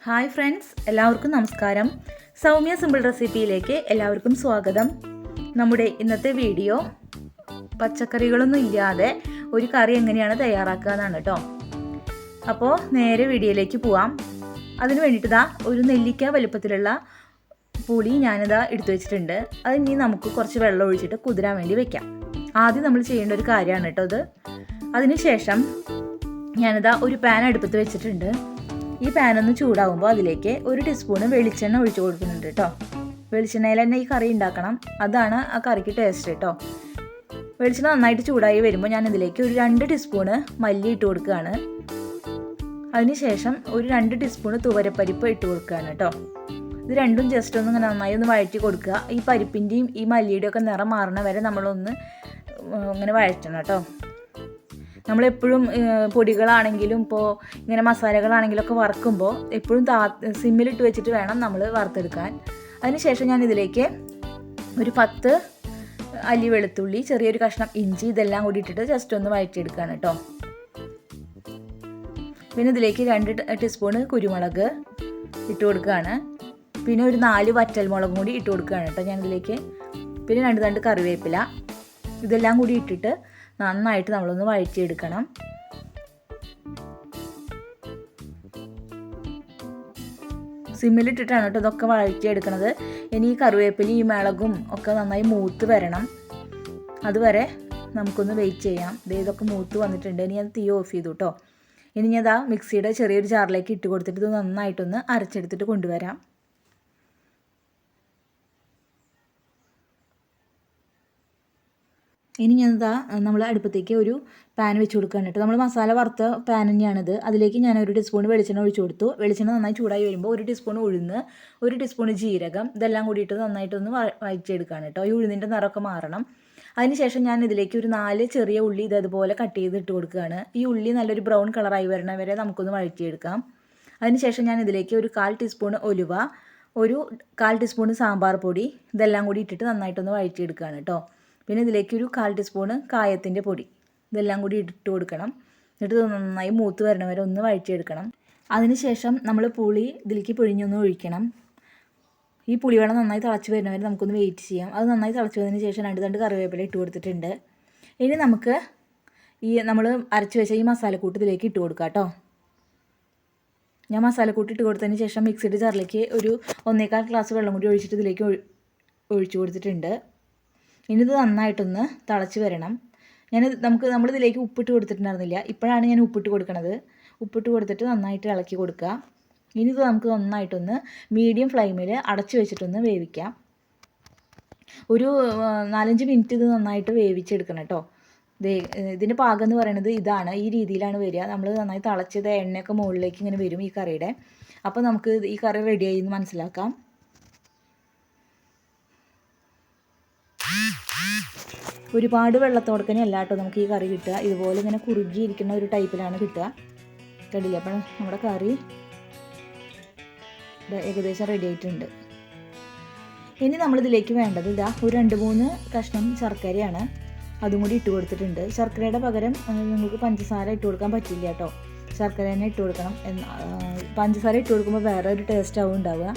Hi friends, എല്ലാവർക്കും നമസ്കാരം. Soumya simple റെസിപ്പിയിലേക്ക് എല്ലാവർക്കും സ്വാഗതം. നമ്മുടെ ഇന്നത്തെ വീഡിയോ പച്ചക്കറികളൊന്നും ഇല്ലാതെ ഒരു കറി എങ്ങനെയാണ് തയ്യാറാക്കുക എന്നാണ് കേട്ടോ. അപ്പോൾ നേരെ വീഡിയോയിലേക്ക് പോവാം. അതിന് വേണ്ടിയിട്ട് ഒരു നെല്ലിക്ക വലുപ്പത്തിലുള്ള പുളി ഞാനിതാ എടുത്തു വെച്ചിട്ടുണ്ട്. അത് ഇനി നമുക്ക് കുറച്ച് വെള്ളം ഒഴിച്ചിട്ട് കുതിരാൻ വേണ്ടി വെക്കാം. ആദ്യം നമ്മൾ ചെയ്യേണ്ട ഒരു കാര്യമാണ് കേട്ടോ അത്. അതിനുശേഷം ഞാനിതാ ഒരു പാൻ അടുപ്പത്ത് വെച്ചിട്ടുണ്ട്. ഈ പാനൊന്ന് ചൂടാകുമ്പോൾ അതിലേക്ക് 1 ടീസ്പൂണ് വെളിച്ചെണ്ണ ഒഴിച്ചു കൊടുക്കുന്നുണ്ട് കേട്ടോ. വെളിച്ചെണ്ണയിൽ തന്നെ ഈ കറി ഉണ്ടാക്കണം, അതാണ് ആ കറിക്ക് ടേസ്റ്റ് കേട്ടോ. വെളിച്ചെണ്ണ നന്നായിട്ട് ചൂടായി വരുമ്പോൾ ഞാൻ ഇതിലേക്ക് ഒരു 2 ടീസ്പൂണ് മല്ലി ഇട്ട് കൊടുക്കുകയാണ്. അതിനുശേഷം ഒരു 2 ടീസ്പൂണ് തുവരപ്പരിപ്പ് ഇട്ട് കൊടുക്കുകയാണ് കേട്ടോ. ഇത് രണ്ടും ജസ്റ്റ് ഒന്ന് നന്നായി ഒന്ന് വഴറ്റി കൊടുക്കുക. ഈ പരിപ്പിൻ്റെയും ഈ മല്ലിയുടെയും ഒക്കെ നിറം മാറണ വരെ നമ്മളൊന്ന് ഇങ്ങനെ വഴറ്റണം കേട്ടോ. നമ്മളെപ്പോഴും പൊടികളാണെങ്കിലും ഇപ്പോൾ ഇങ്ങനെ മസാലകളാണെങ്കിലും ഒക്കെ വറുക്കുമ്പോൾ എപ്പോഴും സിമ്മിലിട്ട് വെച്ചിട്ട് വേണം നമ്മൾ വറുത്തെടുക്കാൻ. അതിനുശേഷം ഞാൻ ഇതിലേക്ക് ഒരു 10 അല്ലി വെളുത്തുള്ളി, ചെറിയൊരു കഷ്ണം ഇഞ്ചി, ഇതെല്ലാം കൂടി ഇട്ടിട്ട് ജസ്റ്റ് ഒന്ന് വഴറ്റിയെടുക്കുകയാണ് കേട്ടോ. പിന്നെ ഇതിലേക്ക് 2 ടീസ്പൂണ് കുരുമുളക് ഇട്ട് കൊടുക്കുകയാണ്. പിന്നെ ഒരു 4 വറ്റൽമുളകും കൂടി ഇട്ട് കൊടുക്കുകയാണ് കേട്ടോ ഞാനിതിലേക്ക്. പിന്നെ 2 തണ്ട് കറിവേപ്പില, ഇതെല്ലാം കൂടി ഇട്ടിട്ട് നന്നായിട്ട് നമ്മളൊന്ന് വഴറ്റിയെടുക്കണം. സിമ്മിലിട്ടിട്ടാണ് കേട്ടോ ഇതൊക്കെ വഴറ്റിയെടുക്കണത്. ഇനി ഈ കറിവേപ്പിലയും ഈ മിളകും ഒക്കെ നന്നായി മൂത്ത് വരണം. അതുവരെ നമുക്കൊന്ന് വെയിറ്റ് ചെയ്യാം. ഇതൊക്കെ മൂത്ത് വന്നിട്ടുണ്ട്. ഇനി അത് തീ ഓഫ് ചെയ്തു കേട്ടോ. ഇനി ഞാൻ മിക്സിയുടെ ചെറിയൊരു ജാറിലേക്ക് ഇട്ട് കൊടുത്തിട്ട് ഇത് നന്നായിട്ടൊന്ന് അരച്ചെടുത്തിട്ട് കൊണ്ടുവരാം. ഇനി ഞാനിതാ നമ്മൾ അടുപ്പത്തേക്ക് ഒരു പാൻ വെച്ച് കൊടുക്കുകയാണ് കേട്ടോ. നമ്മൾ മസാല വറുത്ത പാൻ തന്നെയാണിത്. അതിലേക്ക് ഞാൻ 1 ടീസ്പൂൺ വെളിച്ചെണ്ണ ഒഴിച്ചു കൊടുത്തു. വെളിച്ചെണ്ണ നന്നായി ചൂടായി വരുമ്പോൾ 1 ടീസ്പൂൺ ഉഴുന്ന്, 1 ടീസ്പൂൺ ജീരകം, ഇതെല്ലാം കൂടിയിട്ട് നന്നായിട്ടൊന്ന് വഴറ്റിയെടുക്കുകയാണ് കേട്ടോ. ഈ ഉഴുന്നിൻ്റെ നിറമൊക്കെ മാറണം. അതിനുശേഷം ഞാൻ ഇതിലേക്ക് ഒരു 4 ചെറിയ ഉള്ളി ഇതുപോലെ കട്ട് ചെയ്തിട്ട് കൊടുക്കുകയാണ്. ഈ ഉള്ളി നല്ലൊരു ബ്രൗൺ കളറായി വരണ വരെ നമുക്കൊന്ന് വഴറ്റിയെടുക്കാം. അതിനുശേഷം ഞാൻ ഇതിലേക്ക് ഒരു 1/4 ടീസ്പൂൺ ഉലുവ, ഒരു 1/4 ടീസ്പൂൺ സാമ്പാർ പൊടി, ഇതെല്ലാം കൂടി ഇട്ടിട്ട് നന്നായിട്ടൊന്ന് വഴറ്റിയെടുക്കുകയാണ് കേട്ടോ. പിന്നെ ഇതിലേക്ക് ഒരു 1/4 ടീസ്പൂണ് കായത്തിൻ്റെ പൊടി, ഇതെല്ലാം കൂടി ഇട്ട് കൊടുക്കണം. എന്നിട്ട് നന്നായി മൂത്ത് വരണ വരെ ഒന്ന് വഴറ്റിയെടുക്കണം. അതിനുശേഷം നമ്മൾ പുളി ഇതിലേക്ക് പിഴിഞ്ഞൊന്ന് ഒഴിക്കണം. ഈ പുളിവെള്ളം നന്നായി തിളച്ച് വരുന്ന വരെ നമുക്കൊന്ന് വെയിറ്റ് ചെയ്യാം. അത് നന്നായി തിളച്ച് വന്നതിന് ശേഷം 2 തണ്ട് കറിവേപ്പില ഇട്ട് കൊടുത്തിട്ടുണ്ട്. ഇനി നമുക്ക് ഈ നമ്മൾ അരച്ച് വെച്ച ഈ മസാലക്കൂട്ട് ഇതിലേക്ക് ഇട്ട് കൊടുക്കാം കേട്ടോ. ഞാൻ മസാലക്കൂട്ട് ഇട്ട് കൊടുത്തതിന് ശേഷം മിക്സിയുടെ ജാറിലേക്ക് ഒരു 1/4 ഗ്ലാസ് വെള്ളം കൂടി ഒഴിച്ചിട്ട് ഇതിലേക്ക് ഒഴിച്ചു കൊടുത്തിട്ടുണ്ട്. ഇനി ഇത് നന്നായിട്ടൊന്ന് തിളച്ച് വരണം. നമ്മളിതിലേക്ക് ഉപ്പിട്ട് കൊടുത്തിട്ടുണ്ടായിരുന്നില്ല. ഇപ്പോഴാണ് ഞാൻ ഉപ്പിട്ട് കൊടുക്കണത്. ഉപ്പിട്ട് കൊടുത്തിട്ട് നന്നായിട്ട് ഇളക്കി കൊടുക്കുക. ഇനി ഇത് നമുക്ക് നന്നായിട്ടൊന്ന് മീഡിയം ഫ്ലെയിമിൽ അടച്ചു വെച്ചിട്ടൊന്ന് വേവിക്കാം. ഒരു 4-5 മിനിറ്റ് ഇത് നന്നായിട്ട് വേവിച്ചെടുക്കണം കേട്ടോ. ഇതിൻ്റെ പാകം എന്ന് പറയുന്നത് ഇതാണ്, ഈ രീതിയിലാണ് വരിക. നമ്മൾ നന്നായി തിളച്ചത് എണ്ണയൊക്കെ മുകളിലേക്ക് ഇങ്ങനെ വരും ഈ കറിയുടെ. അപ്പോൾ നമുക്ക് ഈ കറി റെഡിയായി എന്ന് മനസ്സിലാക്കാം. ഒരുപാട് വെള്ളത്തോടക്കനെ അല്ല കേട്ടോ നമുക്ക് ഈ കറി കിട്ടുക. ഇതുപോലെ ഇങ്ങനെ കുറുകിയിരിക്കുന്ന ഒരു ടൈപ്പിലാണ് കിട്ടുക. കണ്ടില്ല? അപ്പോൾ നമ്മുടെ കറി ഏകദേശം റെഡി ആയിട്ടുണ്ട്. ഇനി നമ്മളിതിലേക്ക് വേണ്ടത് ഒരു 2-3 കഷ്ണം ശർക്കരയാണ്. അതും കൂടി ഇട്ട് കൊടുത്തിട്ടുണ്ട്. ശർക്കരയുടെ പകരം നിങ്ങൾക്ക് പഞ്ചസാര ഇട്ട് കൊടുക്കാൻ പറ്റില്ല കേട്ടോ. ശർക്കര തന്നെ ഇട്ട് കൊടുക്കണം. പഞ്ചസാര ഇട്ട് കൊടുക്കുമ്പോൾ വേറെ ഒരു ടേസ്റ്റ് ആവും ഉണ്ടാവുക.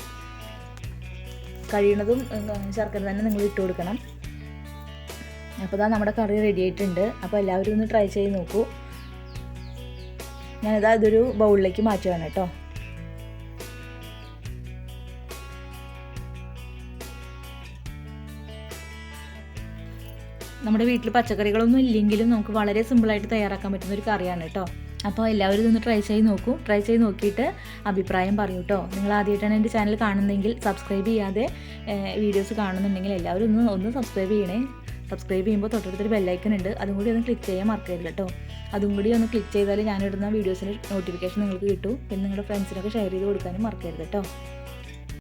കഴിയുന്നതും ശർക്കര തന്നെ നിങ്ങൾ ഇട്ട് കൊടുക്കണം. അപ്പോൾ നമ്മുടെ കറി റെഡി ആയിട്ടുണ്ട്. അപ്പോൾ എല്ലാവരും ഒന്ന് ട്രൈ ചെയ്ത് നോക്കൂ. ഇതൊരു ബൗളിലേക്ക് മാറ്റുകയാണ് കേട്ടോ. നമ്മുടെ വീട്ടിൽ പച്ചക്കറികളൊന്നും ഇല്ലെങ്കിലും നമുക്ക് വളരെ സിമ്പിളായിട്ട് തയ്യാറാക്കാൻ പറ്റുന്ന ഒരു കറിയാണ് കേട്ടോ. അപ്പോൾ എല്ലാവരും ഇതൊന്ന് ട്രൈ ചെയ്ത് നോക്കൂ. ട്രൈ ചെയ്ത് നോക്കിയിട്ട് അഭിപ്രായം പറയൂ കേട്ടോ. നിങ്ങൾ ആദ്യമായിട്ടാണ് എൻ്റെ ചാനൽ കാണുന്നതെങ്കിൽ, സബ്സ്ക്രൈബ് ചെയ്യാതെ വീഡിയോസ് കാണുന്നുണ്ടെങ്കിൽ എല്ലാവരും ഒന്ന് സബ്സ്ക്രൈബ് ചെയ്യണേ. സബ്സ്ക്രൈബ് ചെയ്യുമ്പോൾ തൊട്ടടുത്തൊരു ബെല്ലൈക്കൺ ഉണ്ട്, അതും കൂടി ഒന്ന് ക്ലിക്ക് ചെയ്യാൻ മറക്കരുത് കേട്ടോ. അതും കൂടി ഒന്ന് ക്ലിക്ക് ചെയ്താൽ ഞാനിടുന്ന വീഡിയോസിൻ്റെ നോട്ടിഫിക്കേഷൻ നിങ്ങൾക്ക് കിട്ടും. പിന്നെ നിങ്ങളുടെ ഫ്രണ്ട്സിനൊക്കെ ഷെയർ ചെയ്ത് കൊടുക്കാനും മറക്കരുത് കേട്ടോ.